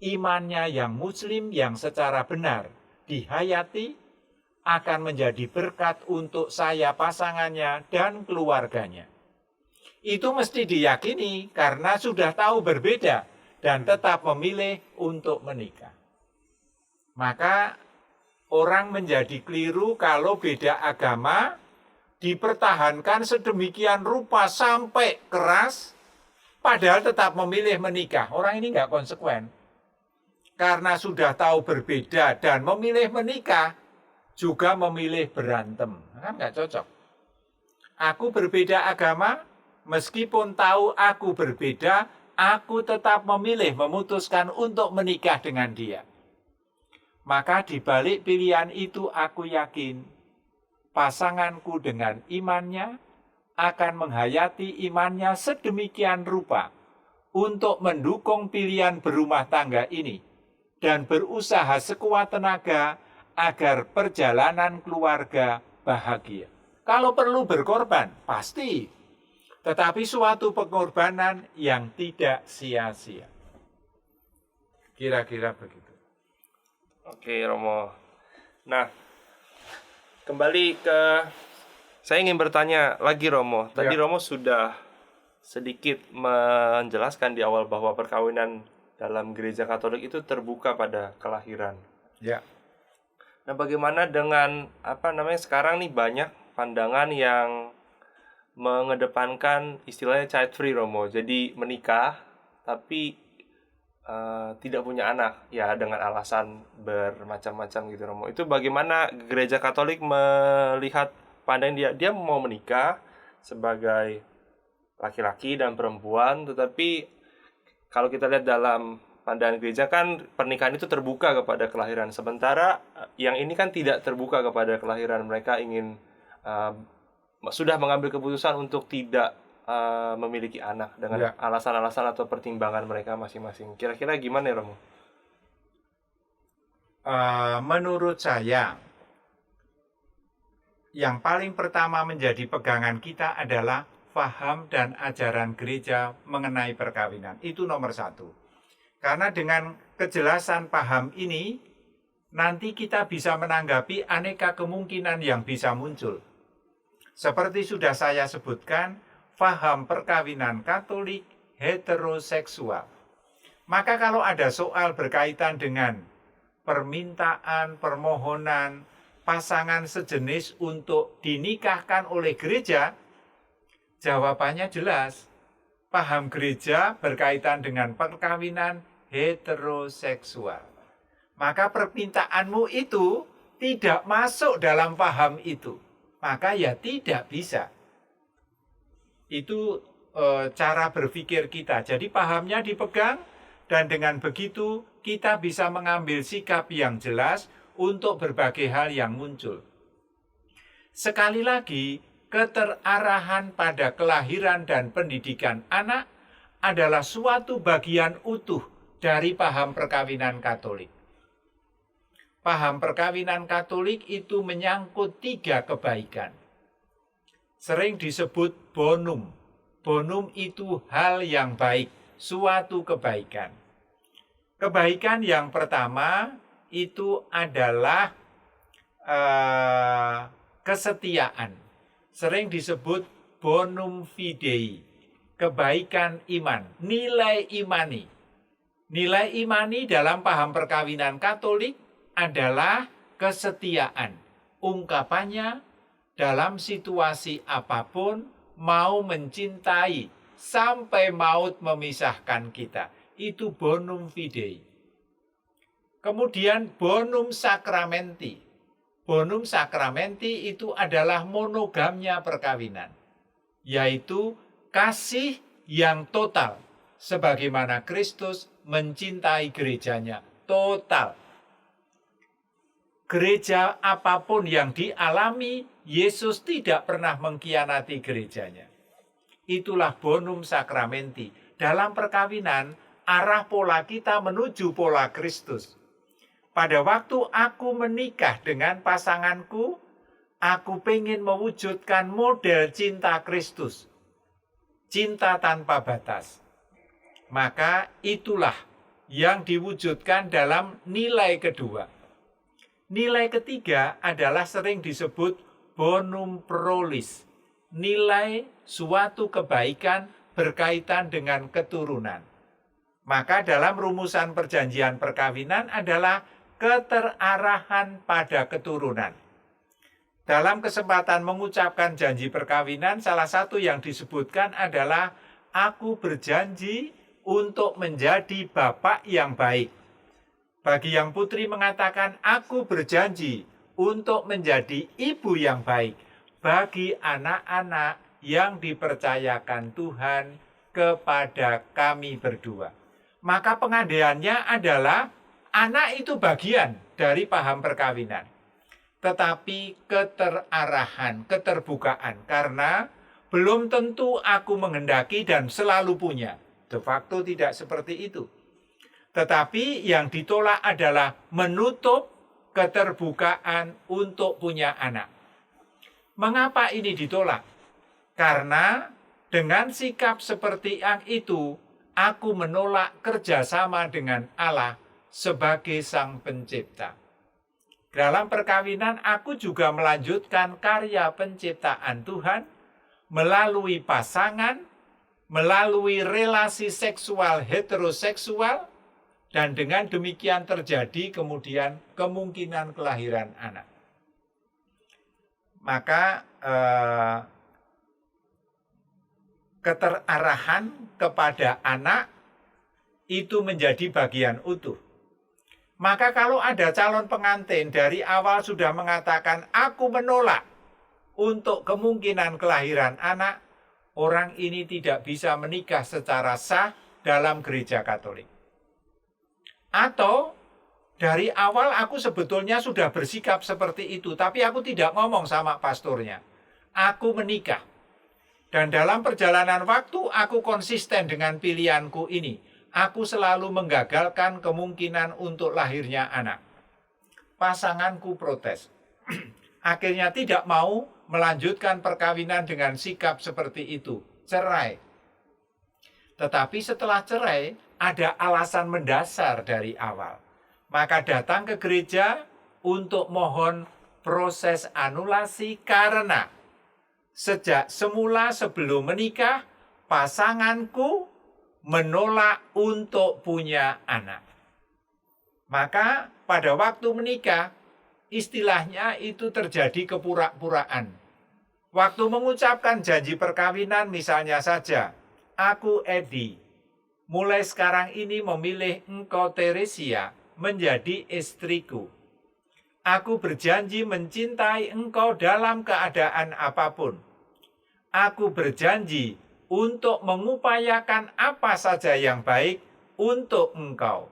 imannya yang Muslim yang secara benar dihayati akan menjadi berkat untuk saya, pasangannya, dan keluarganya. Itu mesti diyakini karena sudah tahu berbeda dan tetap memilih untuk menikah. Maka orang menjadi keliru kalau beda agama dipertahankan sedemikian rupa sampai keras, padahal tetap memilih menikah. Orang ini nggak konsekuen. Karena sudah tahu berbeda dan memilih menikah, juga memilih berantem. Kan nggak cocok. Aku berbeda agama, meskipun tahu aku berbeda, aku tetap memilih memutuskan untuk menikah dengan dia. Maka di balik pilihan itu aku yakin pasanganku dengan imannya akan menghayati imannya sedemikian rupa untuk mendukung pilihan berumah tangga ini dan berusaha sekuat tenaga agar perjalanan keluarga bahagia. Kalau perlu berkorban, pasti. Tetapi suatu pengorbanan yang tidak sia-sia. Kira-kira begitu. Oke, Romo. Nah, kembali ke, saya ingin bertanya lagi, Romo. Tadi Romo sudah sedikit menjelaskan di awal bahwa perkawinan dalam gereja Katolik itu terbuka pada kelahiran. Ya. Nah, bagaimana dengan sekarang nih banyak pandangan yang mengedepankan istilahnya child free, Romo. Jadi menikah tapi tidak punya anak ya dengan alasan bermacam-macam gitu Romo. Itu bagaimana gereja Katolik melihat pandangan dia mau menikah sebagai laki-laki dan perempuan, tetapi kalau kita lihat dalam pandangan gereja kan pernikahan itu terbuka kepada kelahiran, sementara yang ini kan tidak terbuka kepada kelahiran. Mereka ingin sudah mengambil keputusan untuk tidak memiliki anak dengan alasan-alasan atau pertimbangan mereka masing-masing. Kira-kira gimana ya Romo? Menurut saya, yang paling pertama menjadi pegangan kita adalah faham dan ajaran gereja mengenai perkawinan. Itu nomor satu. Karena dengan kejelasan paham ini, nanti kita bisa menanggapi aneka kemungkinan yang bisa muncul. Seperti sudah saya sebutkan, faham perkawinan Katolik heteroseksual. Maka kalau ada soal berkaitan dengan permintaan, permohonan, pasangan sejenis untuk dinikahkan oleh gereja, jawabannya jelas. Paham gereja berkaitan dengan perkawinan heteroseksual. Maka permintaanmu itu tidak masuk dalam paham itu. Maka ya tidak bisa. Itu cara berpikir kita. Jadi pahamnya dipegang dan dengan begitu kita bisa mengambil sikap yang jelas untuk berbagai hal yang muncul. Sekali lagi, keterarahan pada kelahiran dan pendidikan anak adalah suatu bagian utuh dari paham perkawinan Katolik. Paham perkawinan Katolik itu menyangkut 3 kebaikan. Sering disebut bonum. Bonum itu hal yang baik, suatu kebaikan. Kebaikan yang pertama itu adalah kesetiaan. Sering disebut bonum fidei, kebaikan iman, nilai imani. Nilai imani dalam paham perkawinan Katolik adalah kesetiaan. Ungkapannya, dalam situasi apapun, mau mencintai sampai maut memisahkan kita. Itu bonum fidei. Kemudian bonum sacramenti. Bonum sacramenti itu adalah monogamnya perkawinan, yaitu kasih yang total, sebagaimana Kristus mencintai gerejanya total. Gereja apapun yang dialami, Yesus tidak pernah mengkhianati gerejanya. Itulah bonum sacramenti. Dalam perkawinan, arah pola kita menuju pola Kristus. Pada waktu aku menikah dengan pasanganku, aku pengen mewujudkan model cinta Kristus. Cinta tanpa batas. Maka itulah yang diwujudkan dalam nilai kedua. Nilai ketiga adalah sering disebut bonum prolis. Nilai suatu kebaikan berkaitan dengan keturunan. Maka dalam rumusan perjanjian perkawinan adalah keterarahan pada keturunan. Dalam kesempatan mengucapkan janji perkawinan, salah satu yang disebutkan adalah aku berjanji untuk menjadi bapak yang baik. Bagi yang putri mengatakan, aku berjanji untuk menjadi ibu yang baik bagi anak-anak yang dipercayakan Tuhan kepada kami berdua. Maka pengandaiannya adalah anak itu bagian dari paham perkawinan. Tetapi keterarahan, keterbukaan, karena belum tentu aku menghendaki dan selalu punya. De facto tidak seperti itu. Tetapi yang ditolak adalah menutup keterbukaan untuk punya anak. Mengapa ini ditolak? Karena dengan sikap seperti yang itu, aku menolak kerjasama dengan Allah sebagai Sang Pencipta. Dalam perkawinan, aku juga melanjutkan karya penciptaan Tuhan melalui pasangan, melalui relasi seksual heteroseksual, dan dengan demikian terjadi kemudian kemungkinan kelahiran anak. Maka keterarahan kepada anak itu menjadi bagian utuh. Maka kalau ada calon pengantin dari awal sudah mengatakan, aku menolak untuk kemungkinan kelahiran anak, orang ini tidak bisa menikah secara sah dalam gereja Katolik. Atau dari awal aku sebetulnya sudah bersikap seperti itu, tapi aku tidak ngomong sama pastornya. Aku menikah. Dan dalam perjalanan waktu aku konsisten dengan pilihanku ini. Aku selalu menggagalkan kemungkinan untuk lahirnya anak. Pasanganku protes. Akhirnya tidak mau melanjutkan perkawinan dengan sikap seperti itu. Cerai. Tetapi setelah cerai, ada alasan mendasar dari awal. Maka datang ke gereja untuk mohon proses anulasi karena sejak semula sebelum menikah, pasanganku menolak untuk punya anak. Maka pada waktu menikah, istilahnya itu terjadi kepura-puraan. Waktu mengucapkan janji perkawinan misalnya saja, aku Edi, mulai sekarang ini memilih engkau Teresia menjadi istriku. Aku berjanji mencintai engkau dalam keadaan apapun. Aku berjanji untuk mengupayakan apa saja yang baik untuk engkau.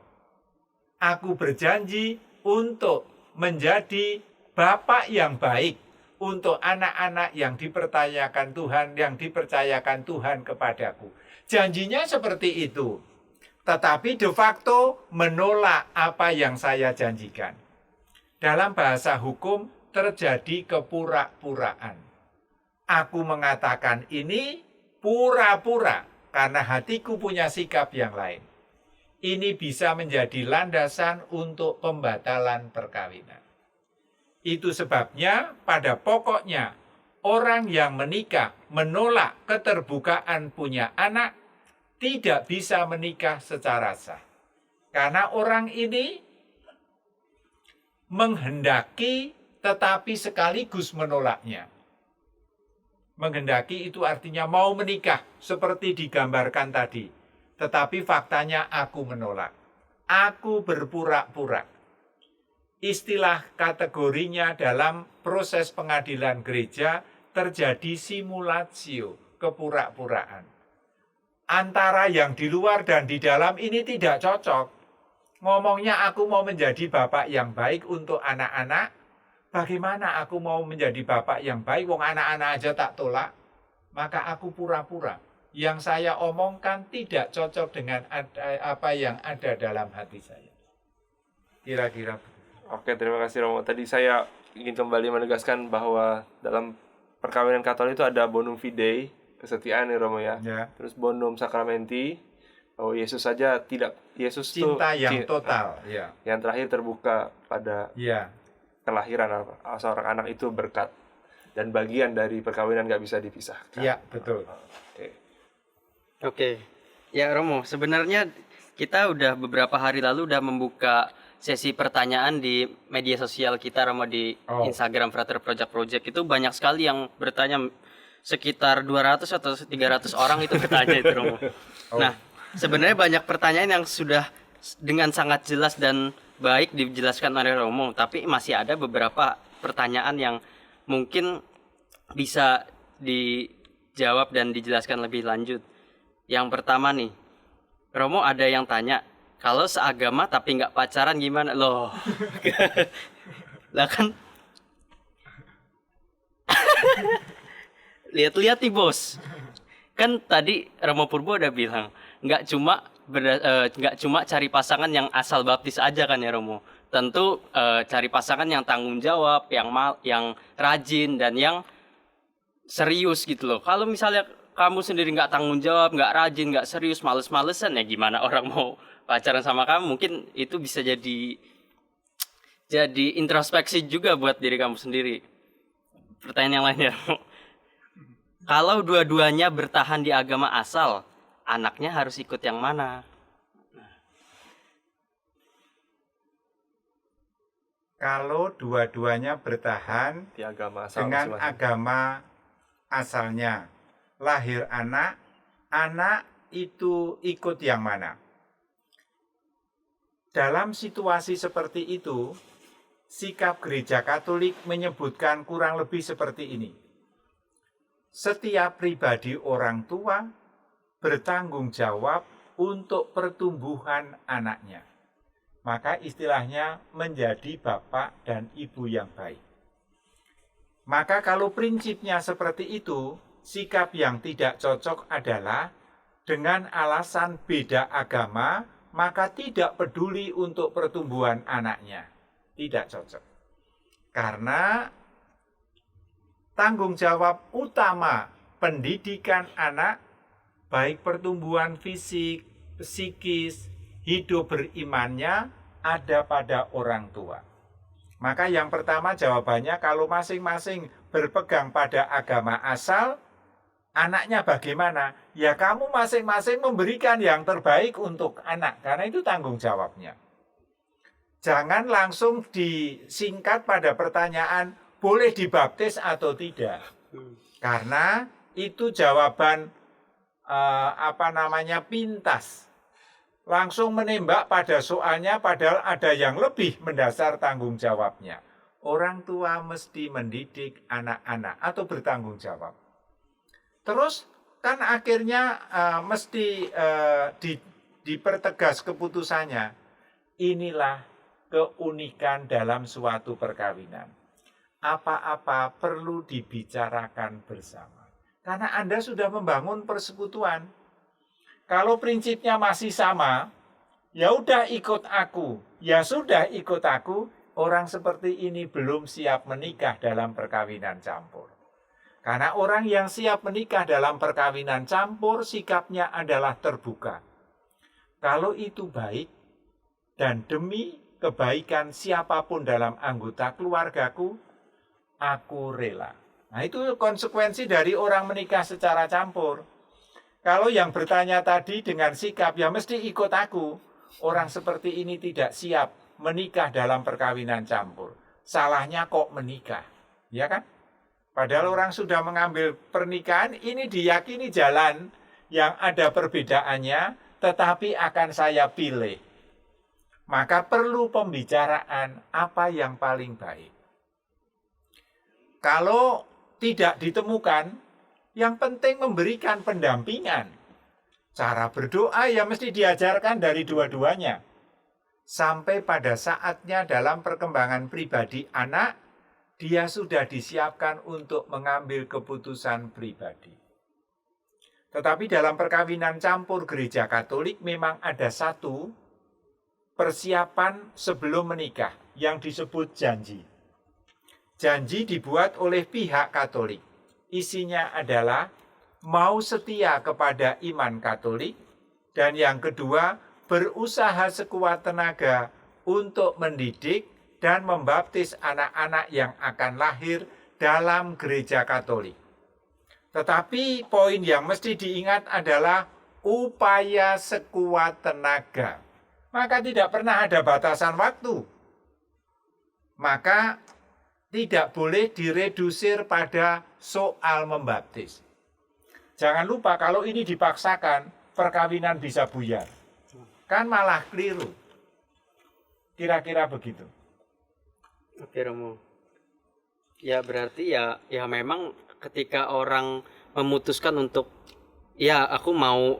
Aku berjanji untuk menjadi bapak yang baik untuk anak-anak yang dipercayakan Tuhan kepadaku. Janjinya seperti itu. Tetapi de facto menolak apa yang saya janjikan. Dalam bahasa hukum terjadi kepura-puraan. Aku mengatakan ini pura-pura karena hatiku punya sikap yang lain. Ini bisa menjadi landasan untuk pembatalan perkawinan. Itu sebabnya pada pokoknya orang yang menikah menolak keterbukaan punya anak tidak bisa menikah secara sah. Karena orang ini menghendaki tetapi sekaligus menolaknya. Menghendaki itu artinya mau menikah seperti digambarkan tadi. Tetapi faktanya aku menolak. Aku berpura-pura. Istilah kategorinya dalam proses pengadilan gereja terjadi simulatio, kepura-puraan. Antara yang di luar dan di dalam ini tidak cocok. Ngomongnya aku mau menjadi bapak yang baik untuk anak-anak. Bagaimana aku mau menjadi bapak yang baik, wong anak-anak aja tak tolak. Maka aku pura-pura. Yang saya omongkan tidak cocok dengan apa yang ada dalam hati saya. Kira-kira. Oke, terima kasih Romo. Tadi saya ingin kembali menegaskan bahwa dalam perkawinan Katolik itu ada bonum fidei, kesetiaan nih Romo ya. Terus bonum sacramenti, bahwa Yesus saja tidak, Yesus cinta itu yang total. Ya. Yang terakhir terbuka pada kelahiran seorang anak itu berkat. Dan bagian dari perkawinan nggak bisa dipisahkan. Iya, betul. Oke. Ya Romo, sebenarnya kita udah beberapa hari lalu udah membuka sesi pertanyaan di media sosial kita, Romo, di Instagram Frater Project itu banyak sekali yang bertanya, sekitar 200 atau 300 orang itu bertanya itu, Romo. Nah, sebenarnya banyak pertanyaan yang sudah dengan sangat jelas dan baik dijelaskan oleh Romo, tapi masih ada beberapa pertanyaan yang mungkin bisa dijawab dan dijelaskan lebih lanjut. Yang pertama nih, Romo ada yang tanya, kalau seagama tapi nggak pacaran gimana? Loh, lah kan lihat-lihat nih bos, kan tadi Romo Purbo udah bilang nggak cuma cari pasangan yang asal baptis aja kan ya Romo. Tentu cari pasangan yang tanggung jawab, yang rajin dan yang serius gitu loh. Kalau misalnya kamu sendiri nggak tanggung jawab, nggak rajin, nggak serius, males-malesan, ya gimana orang mau pacaran sama kamu? Mungkin itu bisa jadi introspeksi juga buat diri kamu sendiri. Pertanyaan yang lainnya, kalau dua-duanya bertahan di agama asal, anaknya harus ikut yang mana? Kalau dua-duanya bertahan di agama asal dengan masing-masing. agama asalnya, lahir anak itu ikut yang mana? Dalam situasi seperti itu, sikap Gereja Katolik menyebutkan kurang lebih seperti ini. Setiap pribadi orang tua bertanggung jawab untuk pertumbuhan anaknya. Maka istilahnya menjadi bapak dan ibu yang baik. Maka kalau prinsipnya seperti itu, sikap yang tidak cocok adalah dengan alasan beda agama, maka tidak peduli untuk pertumbuhan anaknya. Tidak cocok. Karena tanggung jawab utama pendidikan anak, baik pertumbuhan fisik, psikis, hidup berimannya, ada pada orang tua. Maka yang pertama jawabannya, kalau masing-masing berpegang pada agama asal, anaknya bagaimana? Ya kamu masing-masing memberikan yang terbaik untuk anak, karena itu tanggung jawabnya. Jangan langsung disingkat pada pertanyaan, boleh dibaptis atau tidak. Karena itu jawaban pintas. Langsung menembak pada soalnya, padahal ada yang lebih mendasar tanggung jawabnya. Orang tua mesti mendidik anak-anak atau bertanggung jawab. Terus kan akhirnya mesti dipertegas keputusannya. Inilah keunikan dalam suatu perkawinan. Apa-apa perlu dibicarakan bersama. Karena Anda sudah membangun persekutuan. Kalau prinsipnya masih sama, ya udah ikut aku. Ya sudah ikut aku, orang seperti ini belum siap menikah dalam perkawinan campur. Karena orang yang siap menikah dalam perkawinan campur, sikapnya adalah terbuka. Kalau itu baik, dan demi kebaikan siapapun dalam anggota keluargaku, aku rela. Nah itu konsekuensi dari orang menikah secara campur. Kalau yang bertanya tadi dengan sikap, ya mesti ikut aku. Orang seperti ini tidak siap menikah dalam perkawinan campur. Salahnya kok menikah, ya kan? Padahal orang sudah mengambil pernikahan, ini diyakini jalan yang ada perbedaannya, tetapi akan saya pilih. Maka perlu pembicaraan apa yang paling baik. Kalau tidak ditemukan, yang penting memberikan pendampingan. Cara berdoa ya mesti diajarkan dari dua-duanya. Sampai pada saatnya dalam perkembangan pribadi anak, dia sudah disiapkan untuk mengambil keputusan pribadi. Tetapi dalam perkawinan campur Gereja Katolik memang ada satu persiapan sebelum menikah yang disebut janji. Janji dibuat oleh pihak Katolik. Isinya adalah mau setia kepada iman Katolik, dan yang kedua berusaha sekuat tenaga untuk mendidik dan membaptis anak-anak yang akan lahir dalam Gereja Katolik. Tetapi poin yang mesti diingat adalah upaya sekuat tenaga. Maka tidak pernah ada batasan waktu. Maka tidak boleh diredusir pada soal membaptis. Jangan lupa kalau ini dipaksakan, perkawinan bisa buyar. Kan malah keliru. Kira-kira begitu. Oke Romo. Ya berarti ya memang ketika orang memutuskan untuk ya aku mau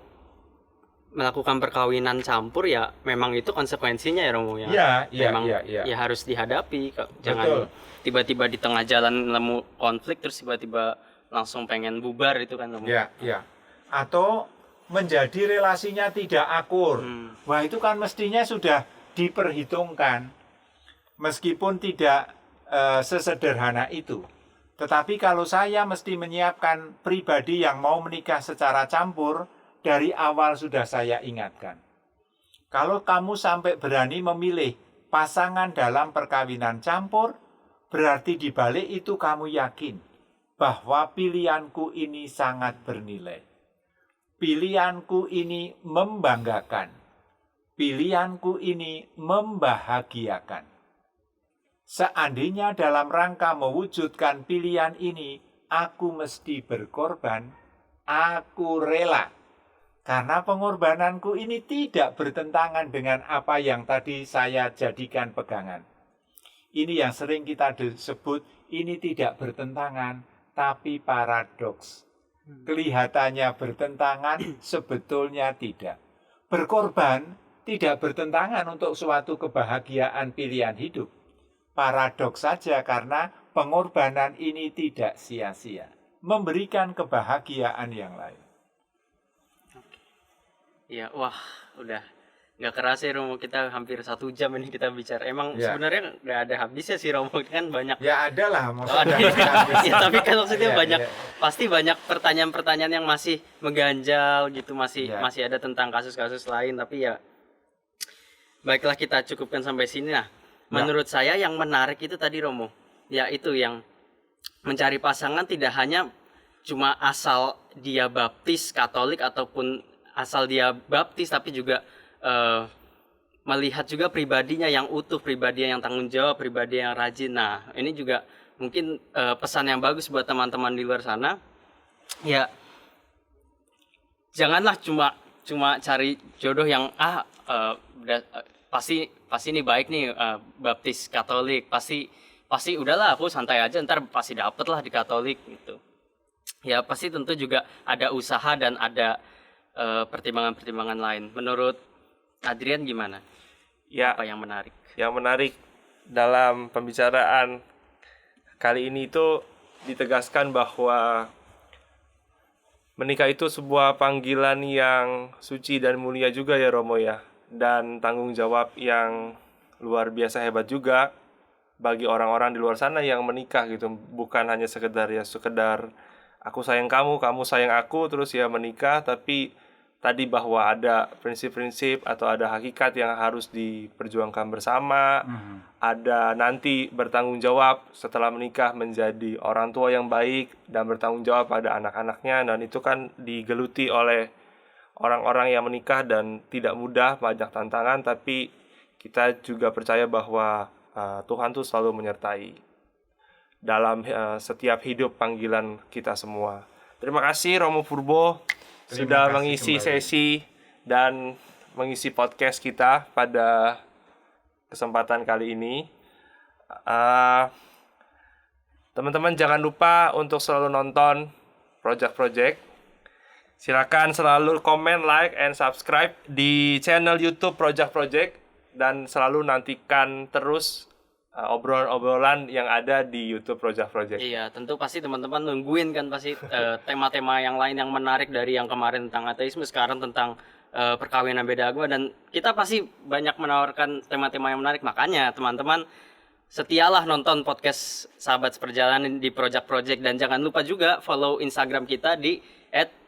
melakukan perkawinan campur, ya memang itu konsekuensinya ya Romo ya. Memang ya harus dihadapi. Jangan tiba-tiba di tengah jalan nemu konflik terus tiba-tiba langsung pengen bubar itu kan Romo. Ya. Atau menjadi relasinya tidak akur. Wah, itu kan mestinya sudah diperhitungkan. Meskipun tidak sesederhana itu. Tetapi kalau saya mesti menyiapkan pribadi yang mau menikah secara campur, dari awal sudah saya ingatkan. Kalau kamu sampai berani memilih pasangan dalam perkawinan campur, berarti di balik itu kamu yakin bahwa pilihanku ini sangat bernilai. Pilihanku ini membanggakan. Pilihanku ini membahagiakan. Seandainya dalam rangka mewujudkan pilihan ini, aku mesti berkorban, aku rela. Karena pengorbananku ini tidak bertentangan dengan apa yang tadi saya jadikan pegangan. Ini yang sering kita sebut, ini tidak bertentangan, tapi paradoks. Kelihatannya bertentangan, sebetulnya tidak. Berkorban tidak bertentangan untuk suatu kebahagiaan pilihan hidup. Paradoks saja karena pengorbanan ini tidak sia-sia. Memberikan kebahagiaan yang lain. Ya, wah, udah nggak kerasa ya Romo, kita hampir 1 jam ini kita bicara. Emang Ya. sebenarnya nggak ada habisnya sih Romo, kan banyak. Ya ada lah. Oh, ada. Ya, tapi kan maksudnya Ya, banyak, ya. pasti banyak pertanyaan-pertanyaan yang masih mengganjal gitu, Ya. masih ada tentang kasus-kasus lain. Tapi ya, baiklah kita cukupkan sampai sini. Nah, menurut saya yang menarik itu tadi Romo, ya itu yang mencari pasangan tidak hanya cuma asal dia baptis Katolik ataupun asal dia baptis, tapi juga melihat juga pribadinya yang utuh, pribadinya yang tanggung jawab, pribadi yang rajin. Nah, ini juga mungkin pesan yang bagus buat teman-teman di luar sana. Ya, janganlah cuma cari jodoh yang pasti ini baik nih, baptis Katolik, pasti udahlah aku santai aja, ntar pasti dapet lah di Katolik gitu. Ya pasti tentu juga ada usaha dan ada pertimbangan-pertimbangan lain. Menurut Adrian gimana? Ya, Apa yang menarik? yang menarik dalam pembicaraan kali ini itu ditegaskan bahwa menikah itu sebuah panggilan yang suci dan mulia juga ya Romo ya. Dan tanggung jawab yang luar biasa hebat juga bagi orang-orang di luar sana yang menikah gitu. Bukan hanya sekedar aku sayang kamu, kamu sayang aku, terus ya menikah, tapi tadi bahwa ada prinsip-prinsip atau ada hakikat yang harus diperjuangkan bersama, ada nanti bertanggung jawab setelah menikah menjadi orang tua yang baik dan bertanggung jawab pada anak-anaknya, dan itu kan digeluti oleh orang-orang yang menikah dan tidak mudah, banyak tantangan, tapi kita juga percaya bahwa Tuhan tuh selalu menyertai dalam setiap hidup panggilan kita semua. Terima kasih Romo Purbo sudah mengisi sesi dan mengisi podcast kita pada kesempatan kali ini. Teman-teman jangan lupa untuk selalu nonton project-project. Silakan selalu komen, like, and subscribe di channel YouTube Project-Project, dan selalu nantikan terus obrolan-obrolan yang ada di YouTube Project-Project. Iya, tentu pasti teman-teman nungguin kan pasti tema-tema yang lain yang menarik dari yang kemarin tentang ateisme, sekarang tentang perkawinan beda agama, dan kita pasti banyak menawarkan tema-tema yang menarik. Makanya teman-teman setialah nonton podcast Sahabat Seperjalanan di Project-Project, dan jangan lupa juga follow Instagram kita di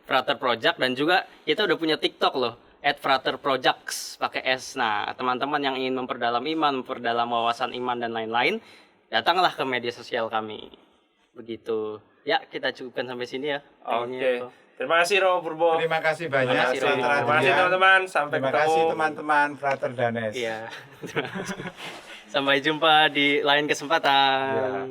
@fraterproject, dan juga kita udah punya TikTok loh, @fraterprojects pakai S. Nah, teman-teman yang ingin memperdalam iman, memperdalam wawasan iman dan lain-lain, datanglah ke media sosial kami. Begitu. Ya, kita cukupkan sampai sini ya. Oke. Terima kasih Romo Purbo. Terima kasih banyak. Terima kasih, Romo. Frater Terima kasih Adrian. teman-teman. Sampai Terima ketemu. kasih teman-teman Frater Danes. Iya. Sampai jumpa di lain kesempatan. Ya.